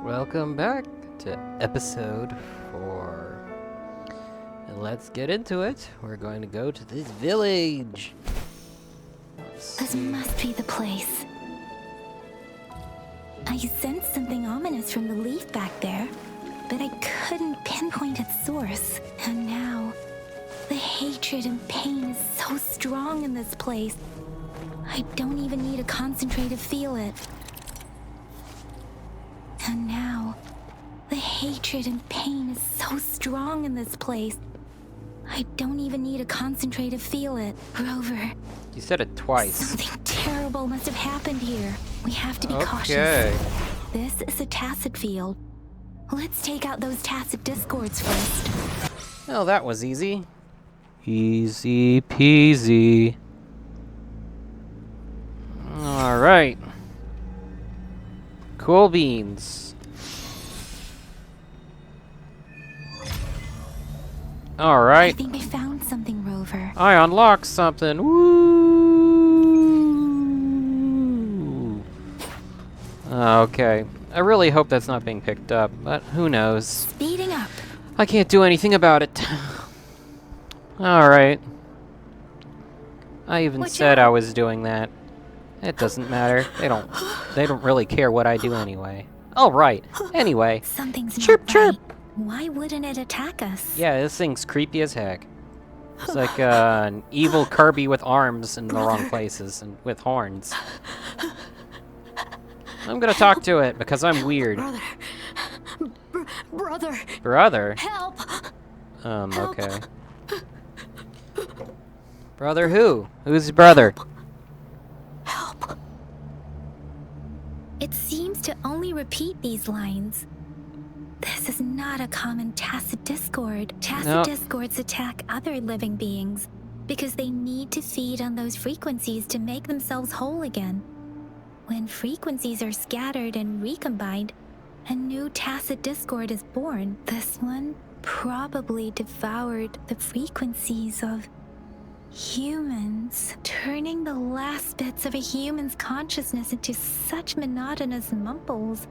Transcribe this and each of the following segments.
Welcome back to episode 4. And let's get into it. We're going to go to this village. This must be the place. I sensed something ominous from the leaf back there, but I couldn't pinpoint its source. And now, the hatred and pain is so strong in this place. I don't even need to concentrate to feel it. And now, the hatred and pain is so strong in this place. I don't even need to concentrate to feel it. Rover. You said it twice. Something terrible must have happened here. We have to be cautious. This is a tacit field. Let's take out those tacit discords first. Oh, that was easy. Easy peasy. Alright. Cool beans. I Alright. think I found something, Rover. I unlocked something. Woo! Okay. I really hope that's not being picked up, but who knows? Speeding up. I can't do anything about it. Alright. I even said I was doing that. It doesn't matter. They don't really care what I do anyway. Alright. Anyway. Something's Chirp not chirp. right. Why wouldn't it attack us? Yeah, this thing's creepy as heck. It's like an evil Kirby with arms in the wrong places and with horns. I'm gonna talk to it because I'm weird. Brother. Brother? Help. Okay. Brother who? Who's your brother? Help. It seems to only repeat these lines. This is not a common tacit discord. Tacit discords attack other living beings because they need to feed on those frequencies to make themselves whole again. When frequencies are scattered and recombined, a new tacit discord is born. This one probably devoured the frequencies of humans, turning the last bits of a human's consciousness into such monotonous mumbles.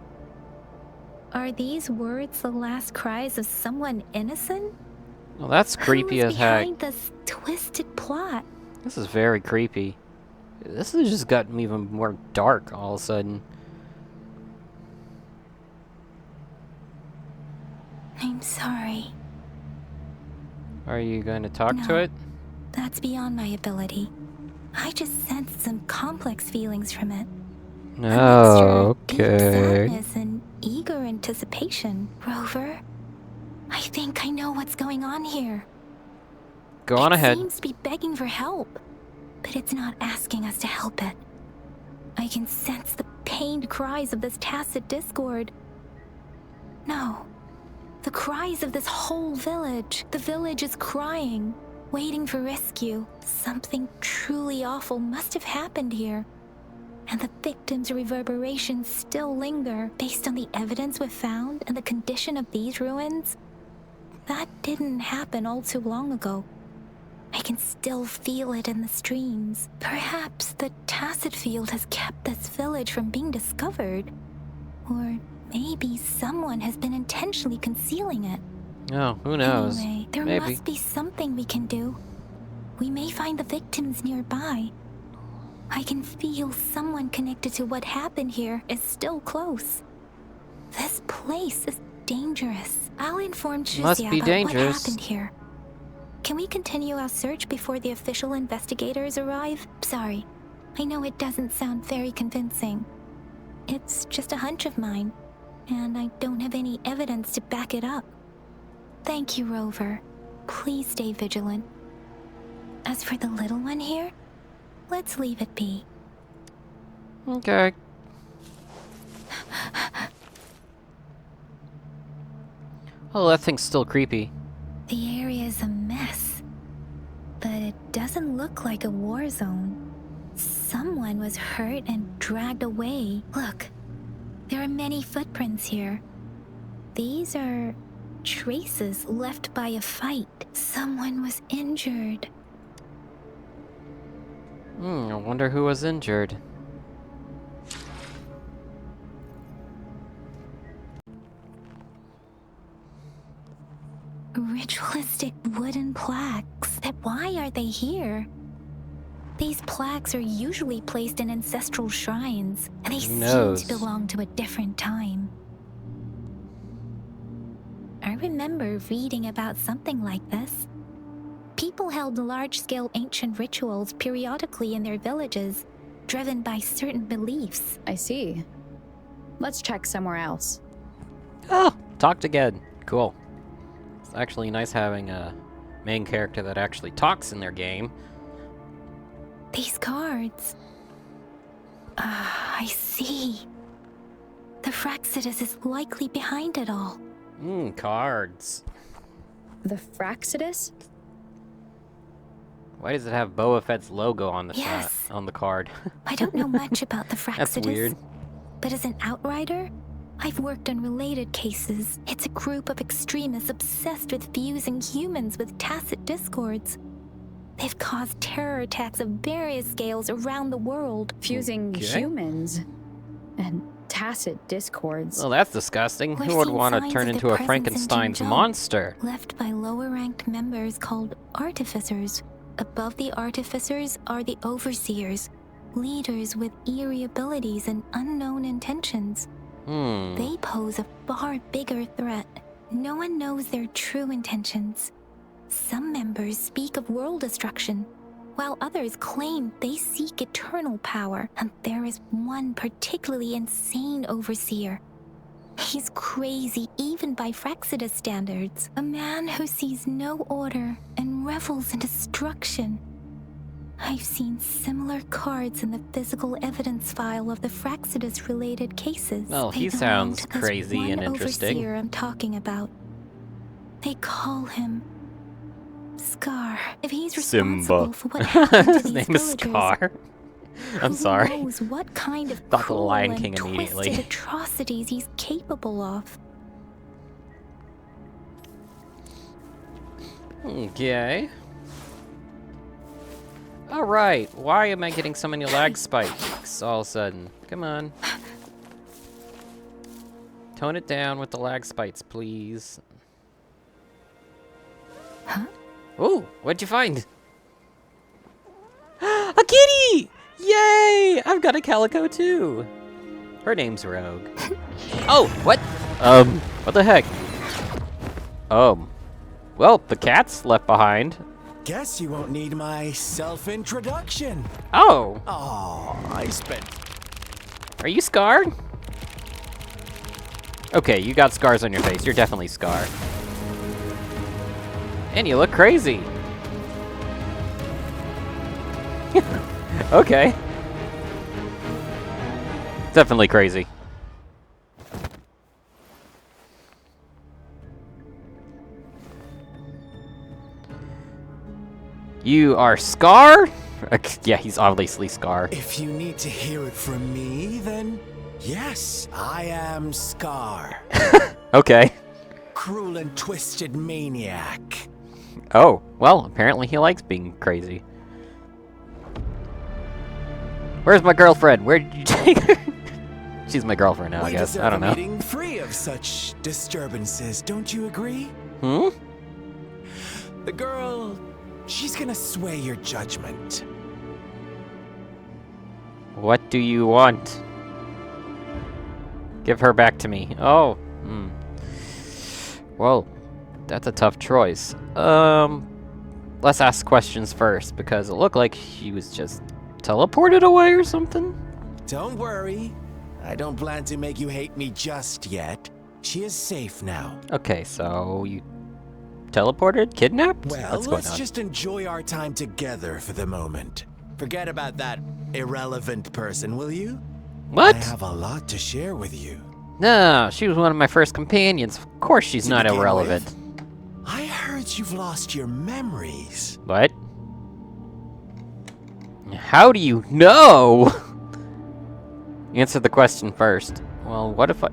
Are these words the last cries of someone innocent? Well, that's creepy as heck. Who is behind this twisted plot? This is very creepy. This has just gotten even more dark all of a sudden. I'm sorry. Are you going to talk to it? That's beyond my ability. I just sensed some complex feelings from it. Oh, Deep okay. sadness and eager anticipation. Rover, I think I know what's going on here. Go on ahead. It seems to be begging for help, but it's not asking us to help it. I can sense the pained cries of this tacit discord. No, the cries of this whole village. The village is crying, waiting for rescue. Something truly awful must have happened here. And the victims' reverberations still linger based on the evidence we've found and the condition of these ruins. That didn't happen all too long ago. I can still feel it in the streams. Perhaps the tacit field has kept this village from being discovered. Or maybe someone has been intentionally concealing it. Oh, who knows? Anyway, there Maybe. must be something we can do. We may find the victims nearby. I can feel someone connected to what happened here is still close. This place is dangerous. I'll inform Must Shuzia be about dangerous. what happened here. Can we continue our search before the official investigators arrive? Sorry, I know it doesn't sound very convincing. It's just a hunch of mine, and I don't have any evidence to back it up. Thank you, Rover. Please stay vigilant. As for the little one here, let's leave it be. Okay. Oh, that thing's still creepy. The area is a mess, but it doesn't look like a war zone. Someone was hurt and dragged away. Look, there are many footprints here. These are traces left by a fight. Someone was injured. I wonder who was injured. ritualistic wooden plaques. Then why are they here? These plaques are usually placed in ancestral shrines, and they seem to belong to a different time. I remember reading about something like this. People held large-scale ancient rituals periodically in their villages, driven by certain beliefs. I see. Let's check somewhere else. Oh, talked again. Cool. It's actually nice having a main character that actually talks in their game. These cards. I see. The Fraxidus is likely behind it all. Cards. The Fraxidus? Why does it have Boba Fett's logo on the Yes. on the card? I don't know much about the Fraxidus. That's weird. But as an outrider, I've worked on related cases. It's a group of extremists obsessed with fusing humans with tacit discords. They've caused terror attacks of various scales around the world. Fusing Okay. humans and tacit discords. Well, that's disgusting. We've Who would seen want to signs turn of into their a presence in Frankenstein's Jinzhou, monster? left by lower-ranked members called artificers. Above the artificers are the overseers, leaders with eerie abilities and unknown intentions. They pose a far bigger threat. No one knows their true intentions. Some members speak of world destruction, while others claim they seek eternal power, and there is one particularly insane overseer. He's crazy even by Fraxidus standards. A man who sees no order and revels in destruction. I've seen similar cards in the physical evidence file of the Fraxidus-related cases. Well, They he belong sounds to this crazy one and interesting. overseer I'm talking about. They call him Scar. If he's responsible for what happened to His these name is villagers, Scar. I'm sorry. who knows what kind of Thought the cruel Lion and King immediately. twisted atrocities he's capable of. Okay. Alright, why am I getting so many lag spikes all of a sudden? Come on. Tone it down with the lag spikes, please. Huh? Ooh, what'd you find? A kitty! Yay! I've got a calico too. Her name's Rogue. Oh, what? What the heck? Well, the cat's left behind. Guess you won't need my self-introduction. Oh, Oh, I spent... are you scarred? Okay, you got scars on your face. You're definitely scarred. And you look crazy. Okay. Definitely crazy. You are Scar? Yeah, he's obviously Scar. If you need to hear it from me, then yes, I am Scar. Okay. Cruel and twisted maniac. Oh, well, apparently he likes being crazy. Where's my girlfriend? Where did you take her? She's my girlfriend now, I We guess. deserve I don't a know. meeting free of such disturbances, don't you agree? Hmm? The girl, she's gonna sway your judgment. What do you want? Give her back to me. Oh. Well, that's a tough choice. Let's ask questions first, because it looked like she was just teleported away or something. Don't worry. I don't plan to make you hate me just yet. She is safe now. Okay, so you teleported? Kidnapped? Well, What's going let's on? just enjoy our time together for the moment. Forget about that irrelevant person, will you? What? I have a lot to share with you. No, she was one of my first companions. Of course she's To not begin irrelevant. with, I heard you've lost your memories. What? How do you know? Answer the question first. Well, what if I...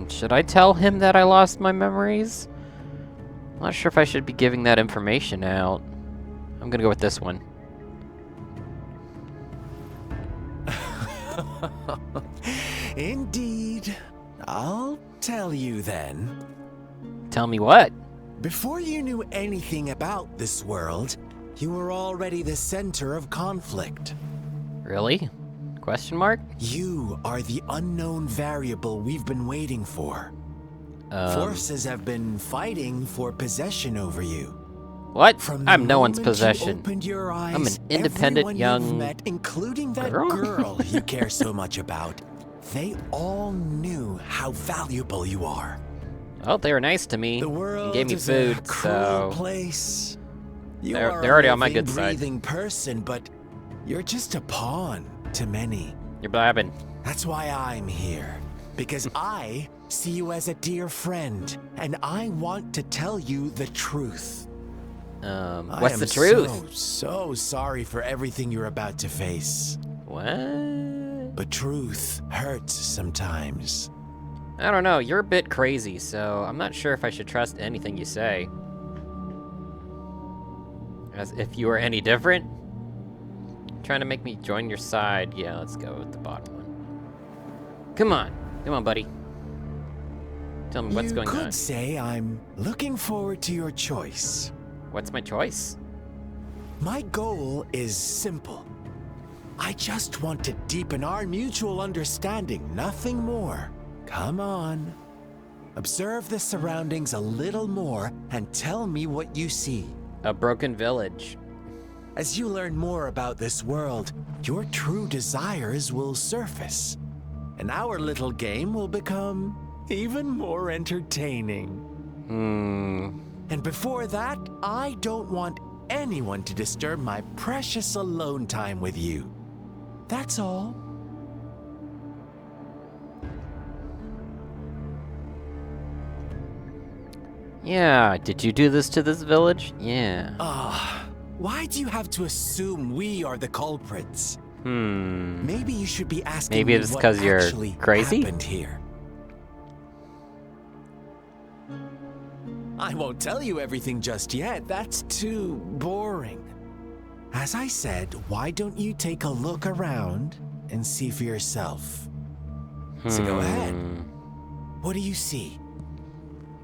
should I tell him that I lost my memories? I'm not sure if I should be giving that information out. I'm gonna go with this one. Indeed. I'll tell you then. Tell me what? Before you knew anything about this world, you were already the center of conflict. Really? Question mark? You are the unknown variable we've been waiting for. Forces have been fighting for possession over you. What? From the I'm no one's moment you possession. opened your eyes, I'm an independent everyone young you've met, including that girl? girl you care so much about, they all knew how valuable you are. Well, they were nice to me. The And world gave me is food, a cruel so place. You They're- are they're already a on my living, good side. breathing person, but you're just a pawn to many. you're blabbing. That's why I'm here. Because I see you as a dear friend, and I want to tell you the truth. What's the truth? So sorry for everything you're about to face. What? But truth hurts sometimes. I don't know. You're a bit crazy, so I'm not sure if I should trust anything you say. As if you were any different? Trying to make me join your side. Yeah, let's go with the bottom one. Come on. Come on, buddy. Tell me what's going You on. could say I'm looking forward to your choice. What's my choice? My goal is simple. I just want to deepen our mutual understanding, nothing more. Come on. Observe the surroundings a little more and tell me what you see. A broken village. As you learn more about this world, your true desires will surface. And our little game will become even more entertaining. And before that, I don't want anyone to disturb my precious alone time with you. That's all. Yeah, did you do this to this village? Yeah. Why do you have to assume we are the culprits? Maybe you should be asking Maybe me it's what 'cause you're actually crazy? happened here. I won't tell you everything just yet. That's too boring. As I said, why don't you take a look around and see for yourself? So go ahead. What do you see?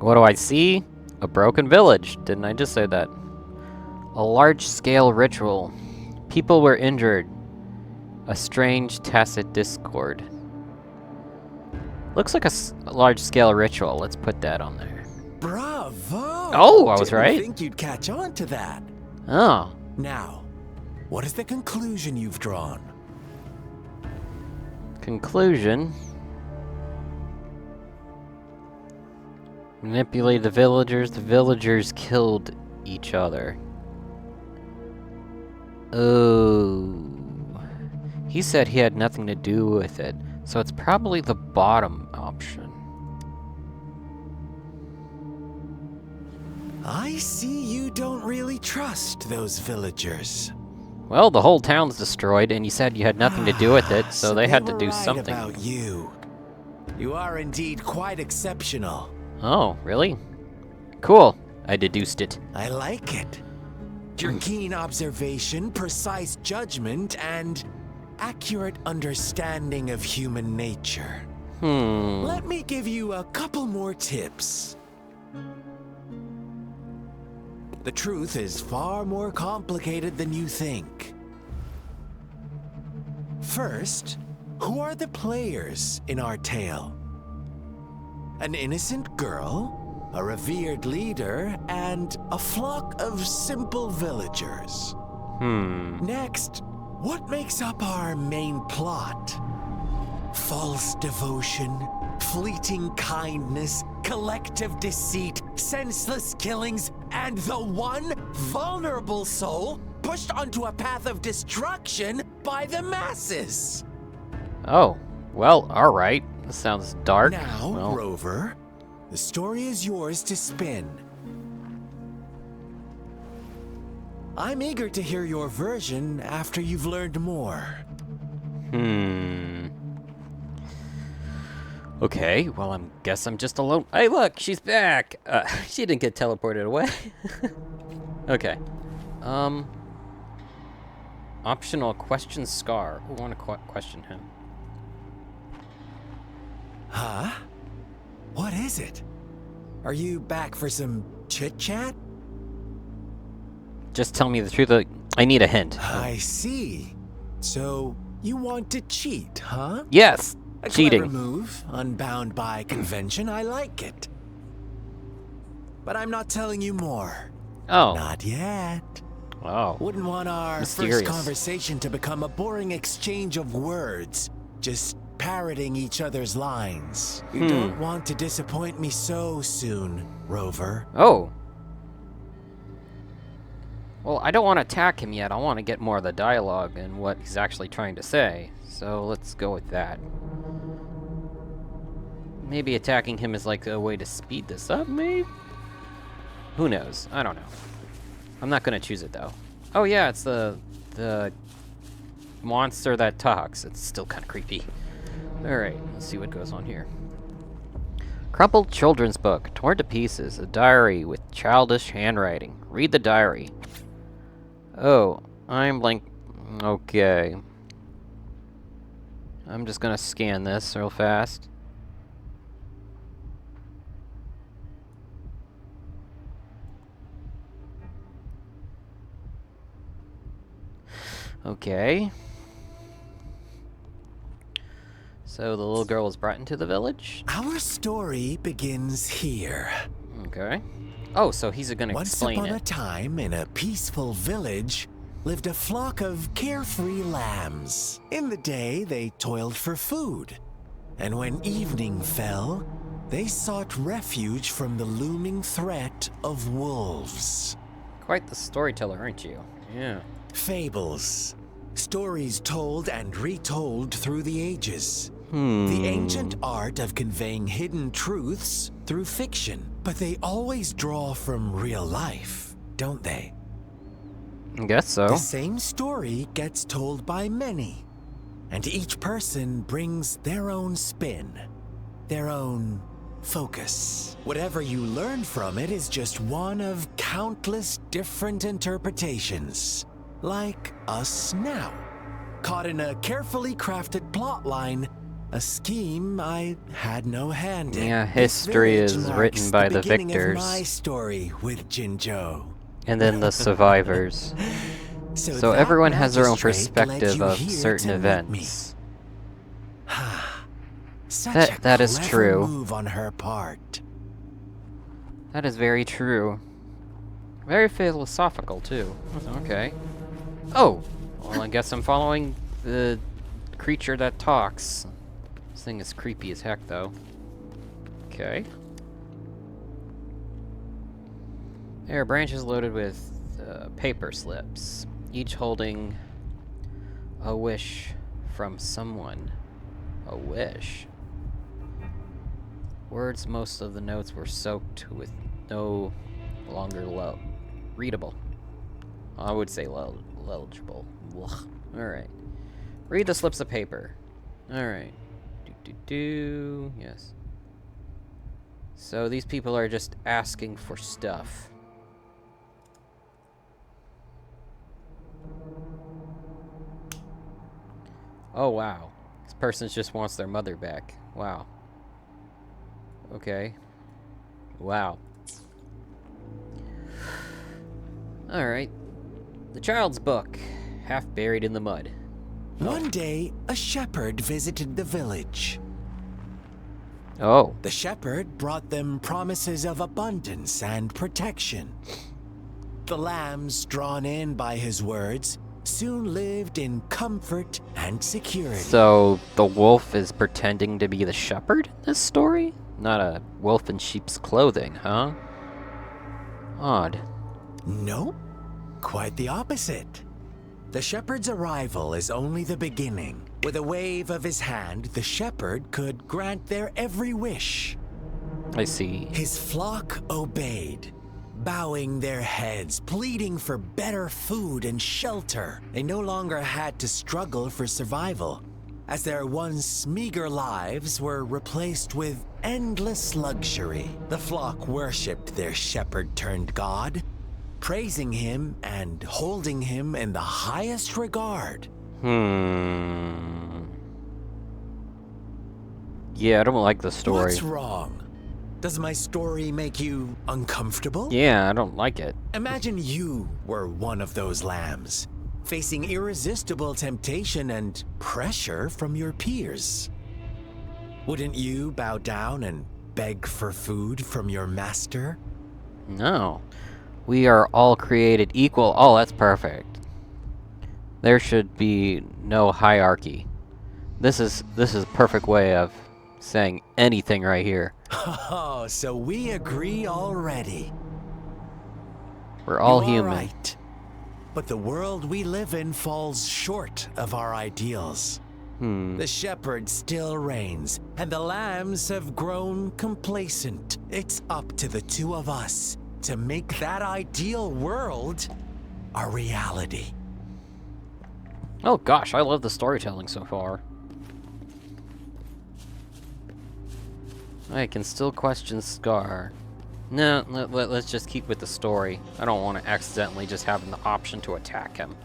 What do I see? A broken village. Didn't I just say that? A large-scale ritual. People were injured. A strange tacit discord. Looks like a large-scale ritual. Let's put that on there. Bravo! Oh, I was Didn't right. think you'd catch on to that. Oh. Now, what is the conclusion you've drawn? Conclusion. Manipulate the villagers killed each other. Oh. He said he had nothing to do with it, so it's probably the bottom option. I see you don't really trust those villagers. Well, the whole town's destroyed, and you said you had nothing to do with it, so they had to were do right something. about you. You are indeed quite exceptional. Oh, really? Cool. I deduced it. I like it. Your keen observation, precise judgment, and accurate understanding of human nature. Let me give you a couple more tips. The truth is far more complicated than you think. First, who are the players in our tale? An innocent girl, a revered leader, and a flock of simple villagers. Next, what makes up our main plot? False devotion, fleeting kindness, collective deceit, senseless killings, and the one vulnerable soul pushed onto a path of destruction by the masses. Oh, well, alright. This sounds dark. Now, well, Rover, the story is yours to spin. I'm eager to hear your version after you've learned more. Okay, well, guess I'm just alone. Hey, look, she's back! She didn't get teleported away. Okay. Optional question Scar. Who want to question him? Huh? What is it? Are you back for some Chit-chat? Just tell me the truth. I need a hint. I see. So, you want to cheat, huh? Yes! A Cheating. clever move, unbound by convention. I like it. But I'm not telling you more. Oh. Not yet. Oh. Wouldn't want our Mysterious. first conversation to become a boring exchange of words, just parroting each other's lines. You don't want to disappoint me so soon, Rover. Oh. Well, I don't want to attack him yet. I want to get more of the dialogue and what he's actually trying to say. So let's go with that. Maybe attacking him is like a way to speed this up, maybe? Who knows? I don't know. I'm not going to choose it, though. Oh, yeah, it's the monster that talks. It's still kind of creepy. Alright, let's see what goes on here. Crumpled children's book, torn to pieces, a diary with childish handwriting. Read the diary. Oh, I'm blank. Okay. I'm just gonna scan this real fast. Okay. So the little girl was brought into the village? Our story begins here. Okay. Oh, so he's gonna Once explain upon a it. time, in a peaceful village, lived a flock of carefree lambs. In the day, they toiled for food. And when evening fell, they sought refuge from the looming threat of wolves. Quite the storyteller, aren't you? Yeah. Fables. Stories told and retold through the ages. The ancient art of conveying hidden truths through fiction. But they always draw from real life, don't they? I guess so. The same story gets told by many, and each person brings their own spin, their own focus. Whatever you learn from it is just one of countless different interpretations. Like us now, caught in a carefully crafted plotline, a scheme I had no hand in. Yeah, This history village is marks written by the beginning victors. Of my story with Jinjo. And then the survivors. So that everyone has their own magistrate led perspective you of here certain to meet me. events. Such a That is clever true. move on her part. That is very true. Very philosophical, too. Okay. Oh! Well, I guess I'm following the creature that talks. This thing is creepy as heck, though. Okay. There are branches loaded with paper slips, each holding a wish from someone. A wish. Words, most of the notes were soaked with no longer readable. I would say legible. Alright. Read the slips of paper. Alright. Yes. So these people are just asking for stuff. Oh, wow. This person just wants their mother back. Wow. Okay. Wow. Alright. The child's book, half buried in the mud. One day, a shepherd visited the village. Oh. The shepherd brought them promises of abundance and protection. The lambs, drawn in by his words, soon lived in comfort and security. So the wolf is pretending to be the shepherd in this story? Not a wolf in sheep's clothing, huh? Odd. Nope, quite the opposite. The shepherd's arrival is only the beginning. With a wave of his hand, the shepherd could grant their every wish. I see. His flock obeyed, bowing their heads, pleading for better food and shelter. They no longer had to struggle for survival, as their once meager lives were replaced with endless luxury. The flock worshipped their shepherd-turned-god, praising him and holding him in the highest regard. Yeah, I don't like the story. What's wrong? Does my story make you uncomfortable? Yeah, I don't like it. Imagine you were one of those lambs, facing irresistible temptation and pressure from your peers. Wouldn't you bow down and beg for food from your master? No. We are all created equal. Oh, that's perfect. There should be no hierarchy. This is a perfect way of saying anything right here. Oh, so we agree already. We're all You are human. right. But the world we live in falls short of our ideals. The shepherd still reigns, and the lambs have grown complacent. It's up to the two of us to make that ideal world a reality. Oh gosh, I love the storytelling so far. I can still question Scar. No, let's just keep with the story. I don't want to accidentally just have the option to attack him.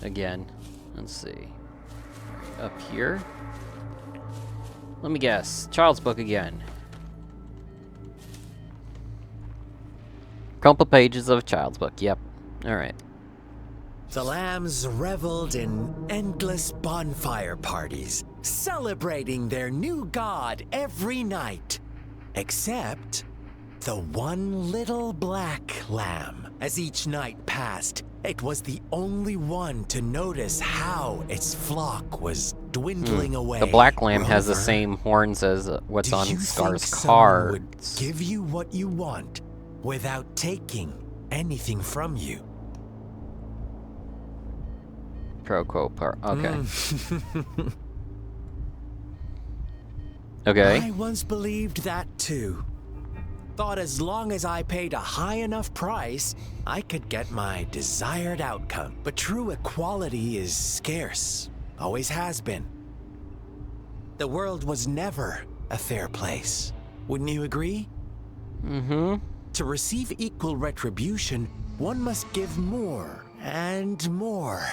Again. Let's see. Up here? Let me guess. Child's book again. Couple pages of a child's book. Yep. Alright. The lambs reveled in endless bonfire parties, celebrating their new god every night. Except the one little black lamb. As each night passed, it was the only one to notice how its flock was dwindling away. The black lamb has the Rover, same horns as what's do on you Scar's think someone would cards. give you what you want without taking anything from you? Okay. Okay. I once believed that too. Thought as long as I paid a high enough price, I could get my desired outcome. But true equality is scarce. Always has been. The world was never a fair place. Wouldn't you agree? Mm-hmm. To receive equal retribution, one must give more and more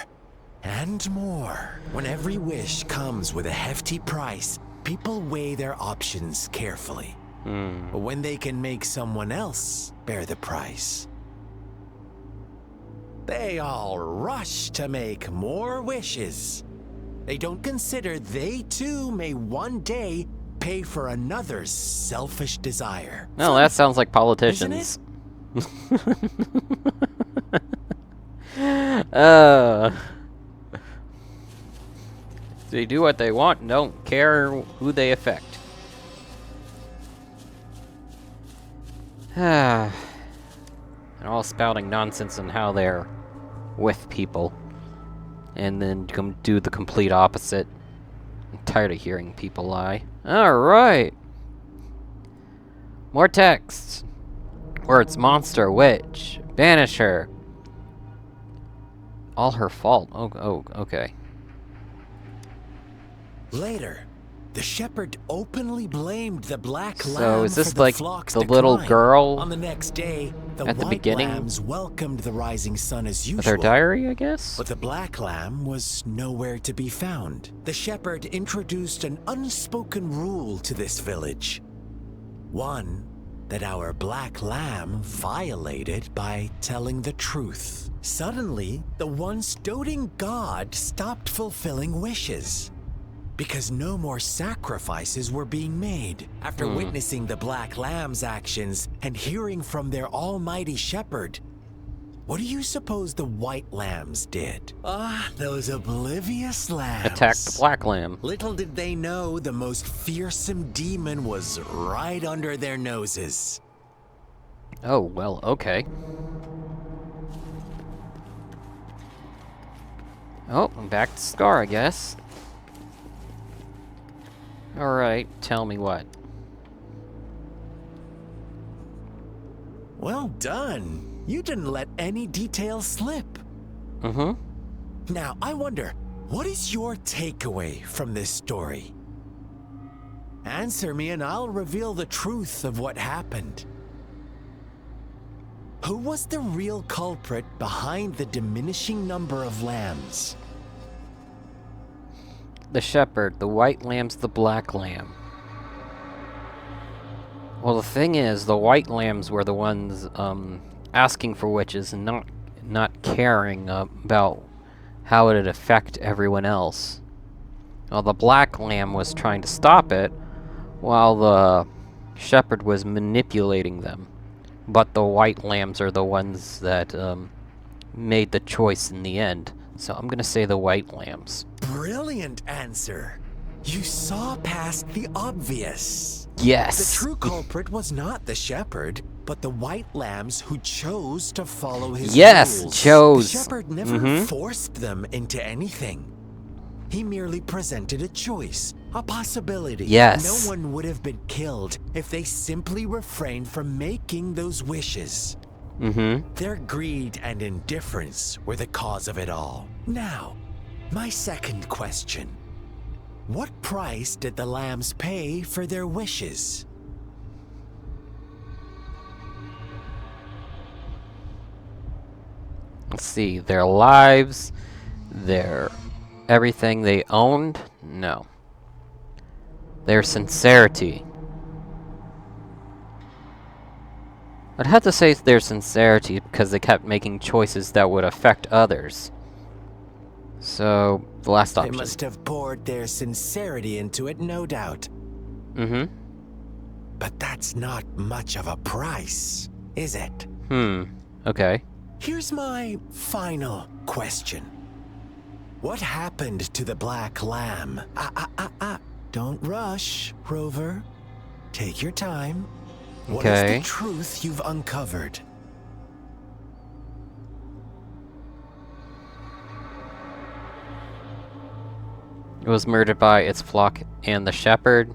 and more. When every wish comes with a hefty price, people weigh their options carefully. But when they can make someone else bear the price, they all rush to make more wishes. They don't consider they too may one day pay for another's selfish desire. No, that sounds like politicians. They do what they want and don't care who they affect. And all spouting nonsense on how they're with people. And then do the complete opposite. I'm tired of hearing people lie. Alright. More text. Words: monster, witch, banish her. All her fault. Oh, okay. Later, the shepherd openly blamed the black lamb So is this for the like flock's the little decline. girl On the next day, the at the white beginning lambs welcomed the rising sun as usual. with her diary, I guess? But the black lamb was nowhere to be found. The shepherd introduced an unspoken rule to this village. One that our black lamb violated by telling the truth. Suddenly, the once doting god stopped fulfilling wishes, because no more sacrifices were being made. After witnessing the black lamb's actions and hearing from their almighty shepherd, what do you suppose the white lambs did? Those oblivious lambs. Attack the black lamb. Little did they know the most fearsome demon was right under their noses. Oh, well, okay. Oh, I'm back to Scar, I guess. Alright, tell me what. Well done. You didn't let any details slip. Mm-hmm. Now, I wonder, what is your takeaway from this story? Answer me and I'll reveal the truth of what happened. Who was the real culprit behind the diminishing number of lambs? The shepherd, the white lamb's the black lamb. Well, the thing is, the white lambs were the ones asking for wishes and not caring about how it'd affect everyone else. Well, the black lamb was trying to stop it, while the shepherd was manipulating them. But the white lambs are the ones that made the choice in the end. So I'm gonna say the white lambs. Brilliant answer. You saw past the obvious. Yes! The true culprit was not the shepherd, but the white lambs who chose to follow his Yes, rules. chose. The shepherd never forced them into anything. He merely presented a choice, a possibility. Yes. No one would have been killed if they simply refrained from making those wishes. Their greed and indifference were the cause of it all. Now, my second question. What price did the lambs pay for their wishes? Let's see, their lives, their everything they owned? No. Their sincerity. I'd have to say their sincerity because they kept making choices that would affect others. So, the last option. They must have poured their sincerity into it, no doubt. But that's not much of a price, is it? Okay. Here's my final question. What happened to the black lamb? Don't rush, Rover. Take your time. What is Okay. the truth you've uncovered? It was murdered by its flock and the shepherd.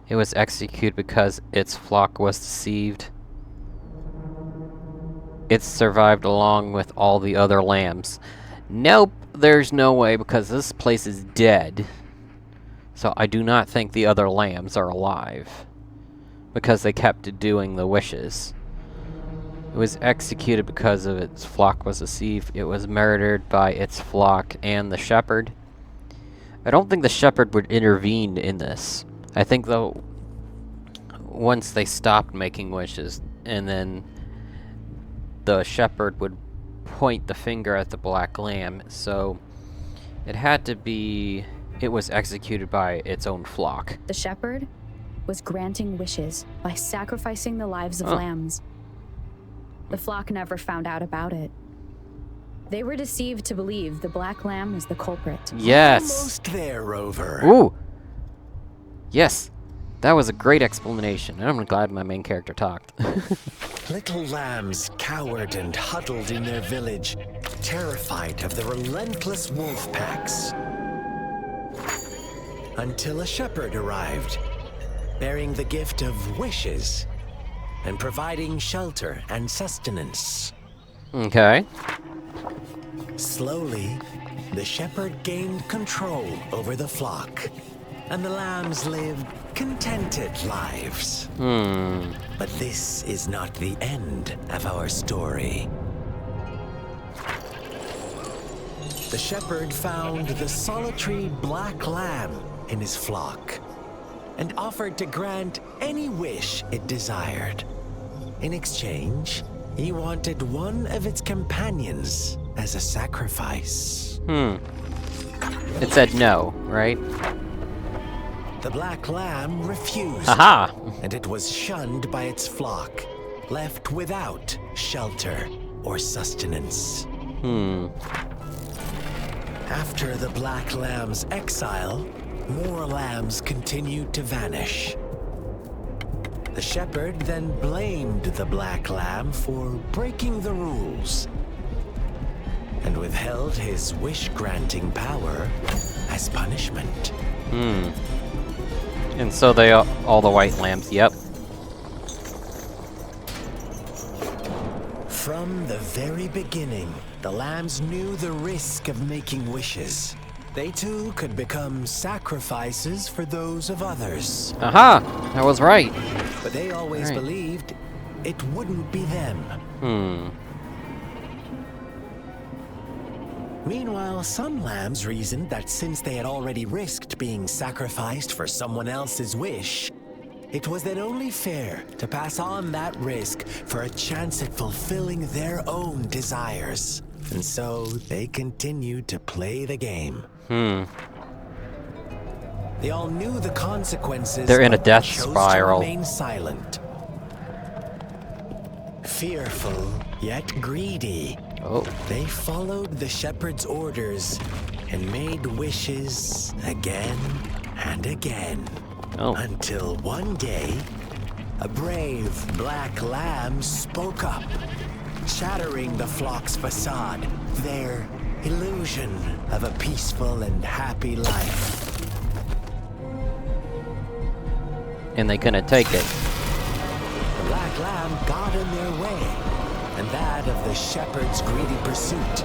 It was executed because its flock was deceived. It survived along with all the other lambs. Nope, there's no way because this place is dead. So I do not think the other lambs are alive. Because they kept doing the wishes. It was executed because of its flock was deceived. It was murdered by its flock and the shepherd. I don't think the shepherd would intervene in this. I think though, once they stopped making wishes, and then the shepherd would point the finger at the black lamb, so it had to be, it was executed by its own flock. The shepherd was granting wishes by sacrificing the lives of lambs. The flock never found out about it. They were deceived to believe the black lamb was the culprit. Yes! Almost there, Rover. Ooh! Yes! That was a great explanation, and I'm glad my main character talked. Little lambs cowered and huddled in their village, terrified of the relentless wolf packs. Until a shepherd arrived, bearing the gift of wishes and providing shelter and sustenance. Okay. Slowly, the shepherd gained control over the flock, and the lambs lived contented lives. But this is not the end of our story. The shepherd found the solitary black lamb in his flock and offered to grant any wish it desired. In exchange, he wanted one of its companions as a sacrifice. It said no, right? The black lamb refused, Aha! and it was shunned by its flock, left without shelter or sustenance. After the black lamb's exile, more lambs continued to vanish. The shepherd then blamed the black lamb for breaking the rules and withheld his wish-granting power as punishment. And so they all the white lambs, yep. From the very beginning, the lambs knew the risk of making wishes. They too could become sacrifices for those of others. Aha! I was right. But they always Right. believed it wouldn't be them. Meanwhile, some lambs reasoned that since they had already risked being sacrificed for someone else's wish, it was then only fair to pass on that risk for a chance at fulfilling their own desires. And so they continued to play the game. They all knew the consequences. They're in a but death chose spiral. To remain silent. Fearful, yet greedy. Oh. They followed the shepherd's orders and made wishes again and again. Oh. Until one day, a brave black lamb spoke up, shattering the flock's facade, their illusion of a peaceful and happy life. And they couldn't take it. The black lamb got in their way, and that of the shepherd's greedy pursuit,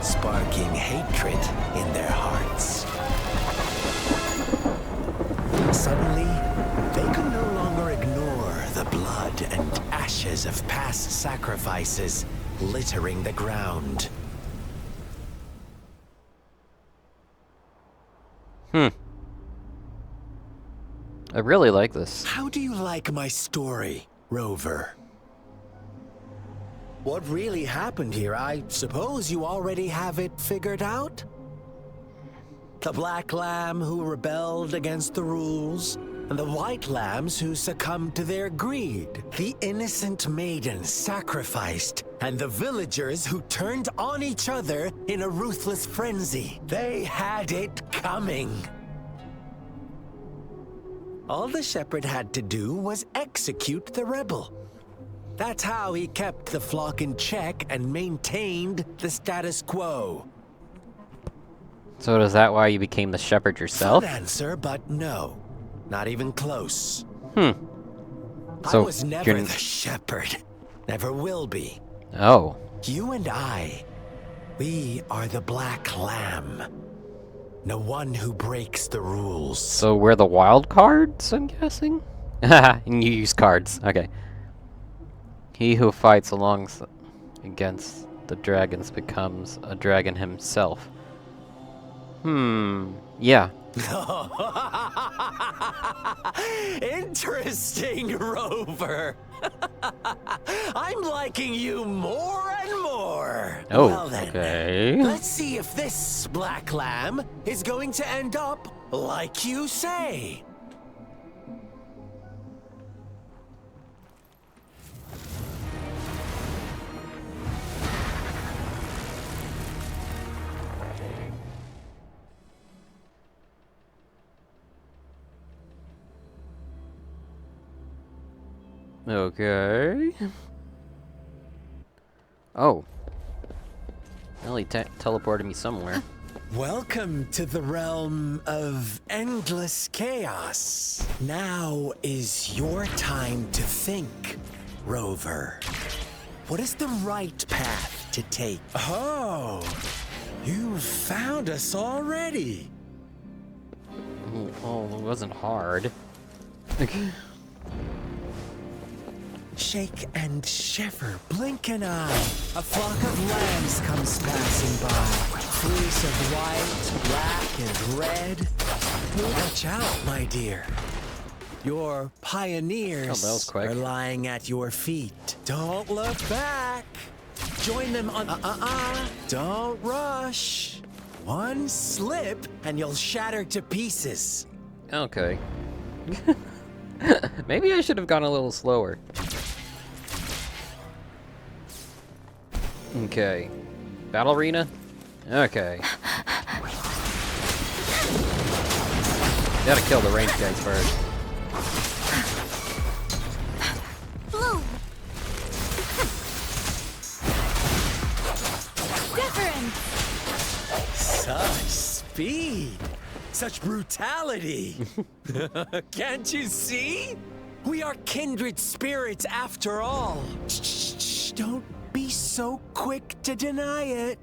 sparking hatred in their hearts. Suddenly, they could no longer ignore the blood and ashes of past sacrifices littering the ground. I really like this. How do you like my story, Rover? What really happened here? I suppose you already have it figured out? The black lamb who rebelled against the rules, and the white lambs who succumbed to their greed. The innocent maiden sacrificed, and the villagers who turned on each other in a ruthless frenzy. They had it coming. All the shepherd had to do was execute the rebel. That's how he kept the flock in check and maintained the status quo. So is that why you became the shepherd yourself? Good answer, but no. Not even close. So I was never you're... the shepherd. Never will be. Oh. You and I, we are the black lamb. The one who breaks the rules. So we're the wild cards, I'm guessing? And you use cards. Okay. He who fights against the dragons becomes a dragon himself. Yeah. Interesting, Rover. I'm liking you more and more. Oh, well then, okay. let's see if this black lamb is going to end up like you say. Okay. Oh. Well, he teleported me somewhere. Welcome to the realm of endless chaos. Now is your time to think, Rover. What is the right path to take? Oh, you found us already. Oh, it wasn't hard. Shake and shiver, blink an eye. A flock of lambs comes passing by. Fleece of white, black, and red. Watch out, my dear. Your pioneers that was quick. are lying at your feet. Don't look back. Join them on Don't rush. One slip and you'll shatter to pieces. Okay. Maybe I should have gone a little slower. Okay. Battle arena? Okay. Gotta kill the ranged guys first. Blue! Different! Such speed! Such brutality! Can't you see? We are kindred spirits after all. Shh, don't be so quick to deny it.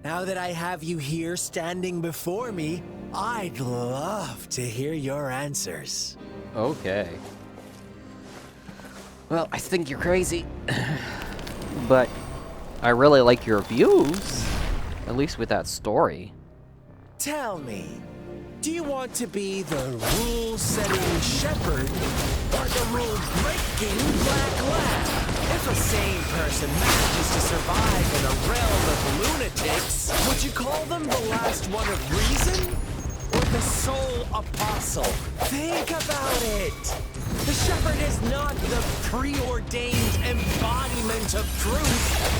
Now that I have you here standing before me, I'd love to hear your answers. Okay. Well, I think you're crazy. But I really like your views. At least with that story. Tell me, do you want to be the rule-setting shepherd or the rule-breaking black lamb? If a sane person manages to survive in a realm of lunatics, would you call them the last one of reason? Or the sole apostle? Think about it! The shepherd is not the preordained embodiment of truth.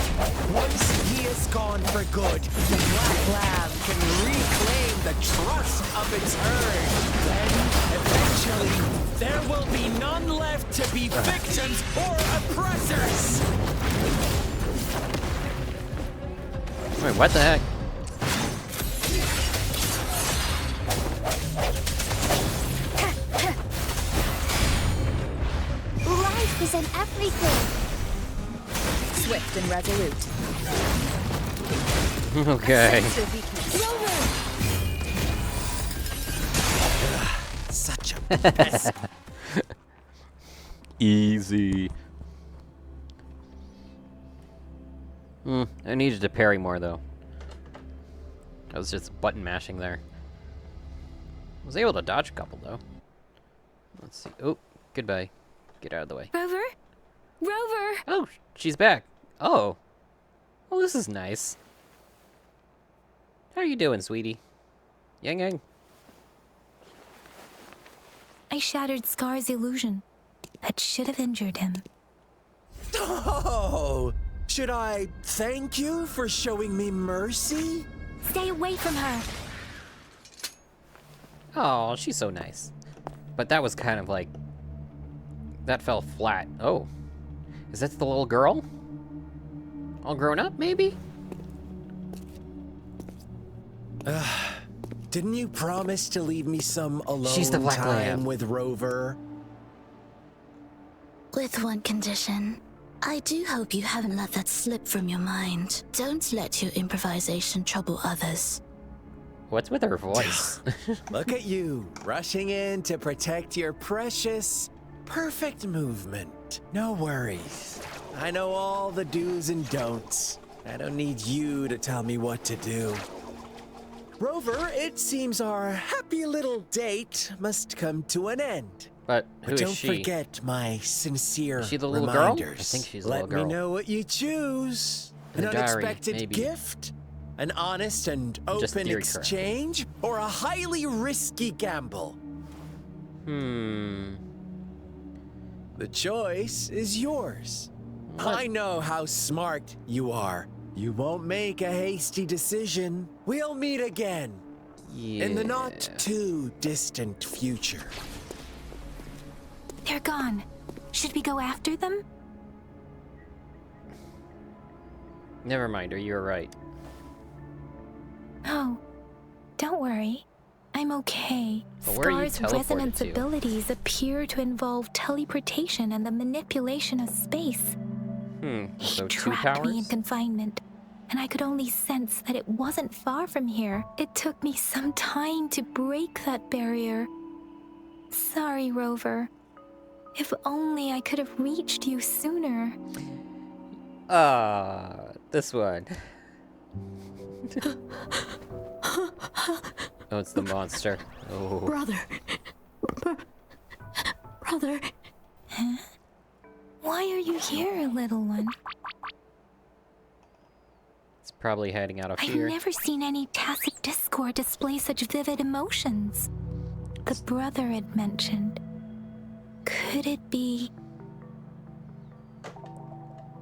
Once he is gone for good, the black lamb can reclaim the trust of its herd. Then, eventually, there will be none left to be victims or oppressors! Wait, what the heck? Life is in everything. Swift and resolute. Okay. Sense of weakness. Rover! Such a mess. Easy. I needed to parry more though. I was just button mashing there. I was able to dodge a couple though. Let's see. Oh, goodbye. Get out of the way. Rover? Rover! Oh, she's back. Oh. Well, this is nice. How are you doing, sweetie? Yang Yang. I shattered Scar's illusion. That should have injured him. Oh! Should I thank you for showing me mercy? Stay away from her! Oh, she's so nice. But that was kind of like... That fell flat. Oh. Is that the little girl? All grown up, maybe? Didn't you promise to leave me some alone She's the black time lamb. with Rover? With one condition. I do hope you haven't let that slip from your mind. Don't let your improvisation trouble others. What's with her voice? Look at you, rushing in to protect your precious, perfect movement. No worries. I know all the do's and don'ts. I don't need you to tell me what to do. Rover, it seems our happy little date must come to an end. But who But is don't she? forget my sincere Is she the little girl? reminders. I think she's the Let little girl. me know what you choose. The An diary, unexpected maybe. gift? An honest and Just open theory correct. exchange? Or a highly risky gamble? Hmm. The choice is yours. What? I know how smart you are. You won't make a hasty decision. We'll meet again Yeah. in the not too distant future. They're gone. Should we go after them? Never mind her, you're right. Oh, don't worry. I'm okay. But where are you Scar's teleported resonance to? abilities appear to involve teleportation and the manipulation of space. He So two trapped me in powers? confinement, and I could only sense that it wasn't far from here. It took me some time to break that barrier. Sorry, Rover. If only I could have reached you sooner. This one. Oh, it's the monster. Oh. Brother. Brother. Why are you here, little one? It's probably hiding out of I've here. never seen any tacit discord display such vivid emotions. The brother had mentioned. Could it be...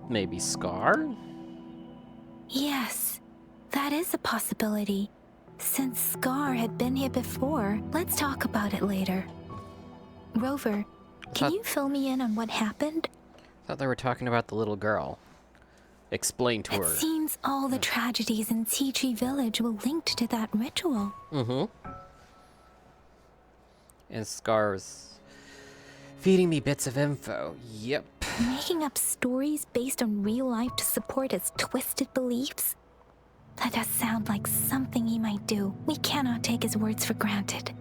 Maybe Scar? Yes, that is a possibility. Since Scar had been here before, let's talk about it later. Rover, can Thought- you fill me in on what happened? Thought they were talking about the little girl. Explain to It her. seems all the tragedies in Tea Tree Village were linked to that ritual. Mm-hmm. And Scar's feeding me bits of info. Yep. Making up stories based on real life to support his twisted beliefs? That does sound like something he might do. We cannot take his words for granted.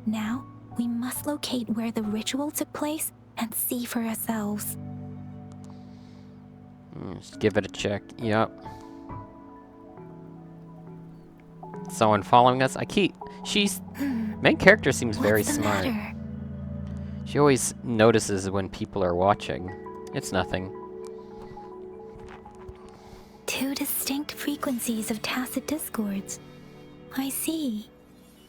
Now, we must locate where the ritual took place and see for ourselves. Just give it a check. Yep. Someone following us? She's... Main character seems very What's the smart. matter? She always notices when people are watching. It's nothing. 2 distinct frequencies of tacit discords. I see.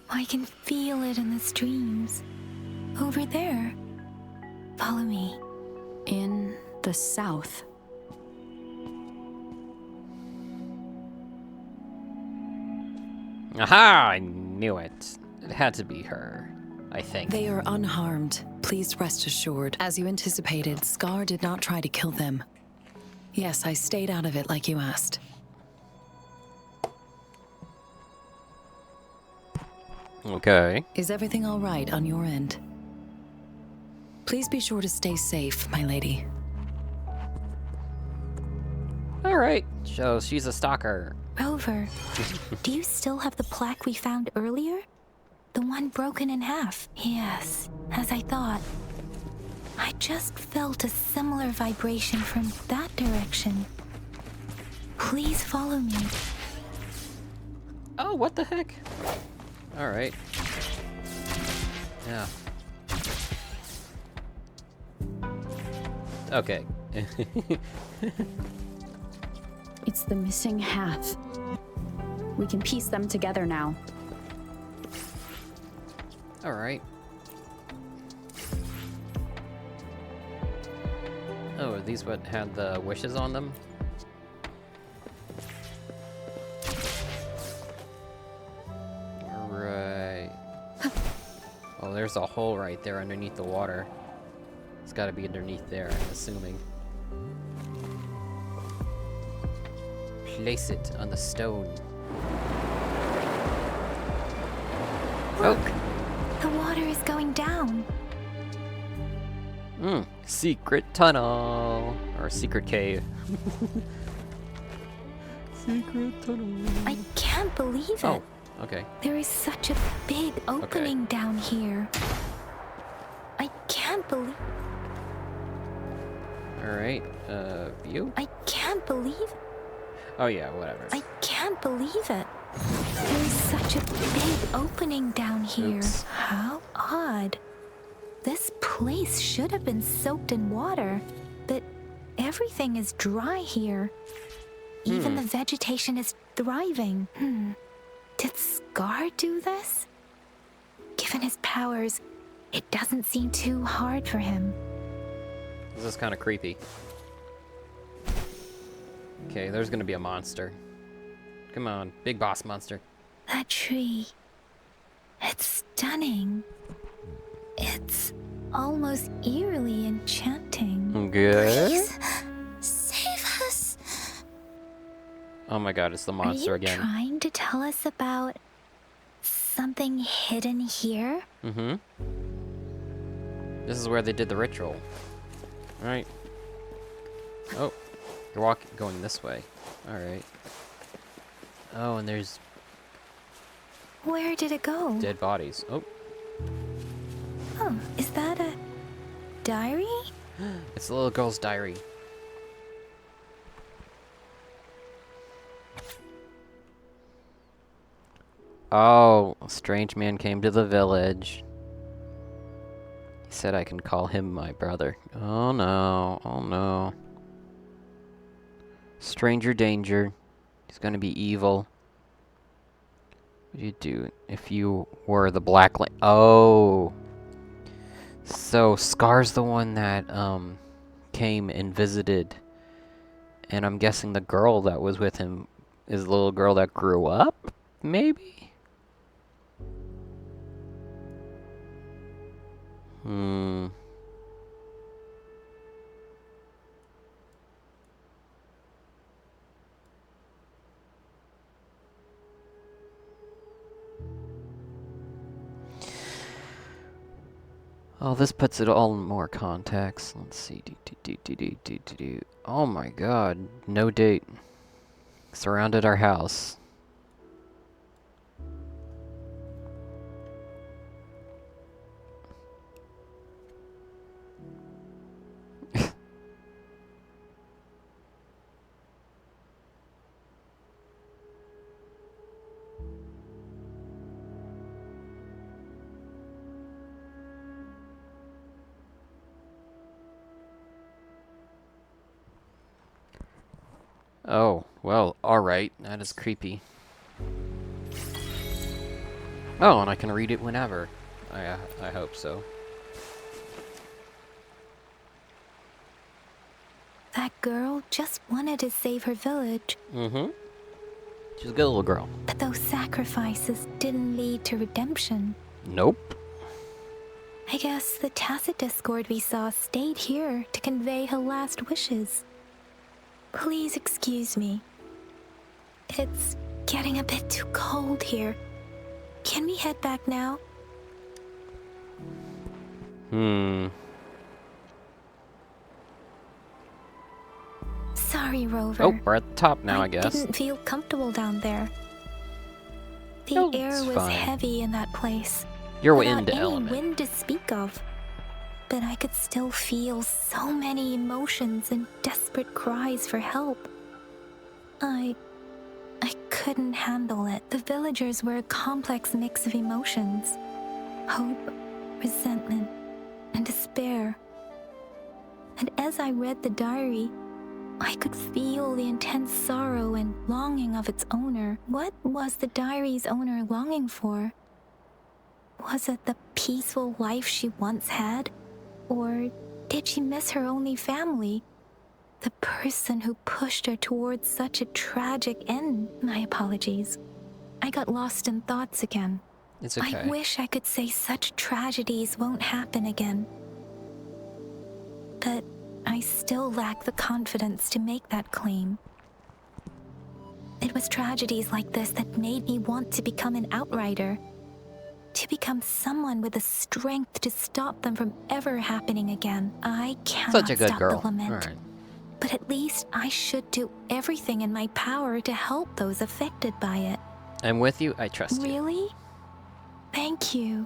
I can feel it in the streams. Over there. Follow me. In the south. Aha! I knew it. It had to be her. I think. They are unharmed. Please rest assured. As you anticipated, Scar did not try to kill them. Yes, I stayed out of it like you asked. Okay. Is everything all right on your end? Please be sure to stay safe, my lady. Alright. So she's a stalker. Rover, do you still have the plaque we found earlier? The one broken in half? Yes, as I thought. I just felt a similar vibration from that direction. Please follow me. Oh, what the heck? Alright. Yeah. Okay. It's the missing half. We can piece them together now. Alright. Oh, are these what had the wishes on them? Alright. Oh, there's a hole right there underneath the water. It's gotta be underneath there, I'm assuming. Place it on the stone. Look, the water is going down. Secret tunnel. Or secret cave. Secret tunnel. I can't believe it. Oh, okay. There is such a big opening down here. I can't believe... Alright, view? I can't believe... Oh yeah, whatever. I can't believe it. There is such a big opening down here. Oops. How odd. This place should have been soaked in water, but everything is dry here. Even the vegetation is thriving. Did Scar do this? Given his powers, it doesn't seem too hard for him. This is kind of creepy. Okay, there's gonna be a monster. Come on, big boss monster. That tree. It's stunning. It's almost eerily enchanting. Good. Please, save us. Oh my god, it's the Are monster you again. trying to tell us about something hidden here? Mm-hmm. This is where they did the ritual. Alright. Oh. You're going this way. Alright. Oh, and there's Where did it go? dead bodies. Oh, Oh, is that a diary? it's the little girl's diary. Oh, a strange man came to the village. He said I can call him my brother. Oh no, oh no. Stranger danger. He's gonna be evil. What do you do if you were the Black Oh. So Scar's the one that came and visited, and I'm guessing the girl that was with him is the little girl that grew up, maybe? Oh, this puts it all in more context. Let's see. Oh my god. No date. Surrounded our house. Oh, well, alright. That is creepy. Oh, and I can read it whenever. I hope so. That girl just wanted to save her village, Mm-hmm. She's a good little girl. but those sacrifices didn't lead to redemption. Nope. I guess the tacit discord we saw stayed here to convey her last wishes. Please excuse me. It's getting a bit too cold here. Can we head back now? Sorry, Rover. Oh, we're at the top now, I guess. Didn't feel comfortable down there. The No, air it's was fine. heavy in that place. Your without wind any element. wind to speak of. But I could still feel so many emotions and desperate cries for help. I couldn't handle it. The villagers were a complex mix of emotions. Hope, resentment, and despair. And as I read the diary, I could feel the intense sorrow and longing of its owner. What was the diary's owner longing for? Was it the peaceful life she once had? Or did she miss her only family? The person who pushed her towards such a tragic end? My apologies. I got lost in thoughts again. It's okay. I wish I could say such tragedies won't happen again. But I still lack the confidence to make that claim. It was tragedies like this that made me want to become an outrider. To become someone with the strength to stop them from ever happening again. I cannot Such a good stop girl. the lament. Alright. But at least I should do everything in my power to help those affected by it. I'm with you. I trust you. Really? Thank you,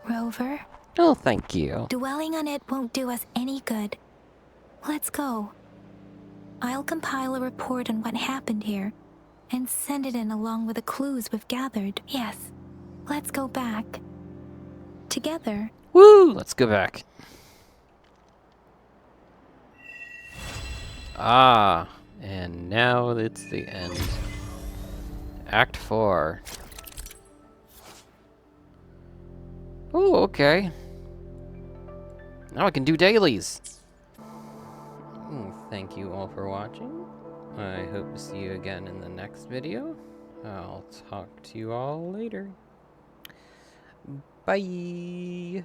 Rover. Oh, thank you. Dwelling on it won't do us any good. Let's go. I'll compile a report on what happened here and send it in along with the clues we've gathered. Yes, let's go back. Together. Woo! Let's go back. Ah, and now it's the end. Act 4. Oh, okay. Now I can do dailies. Thank you all for watching. I hope to see you again in the next video. I'll talk to you all later. Bye.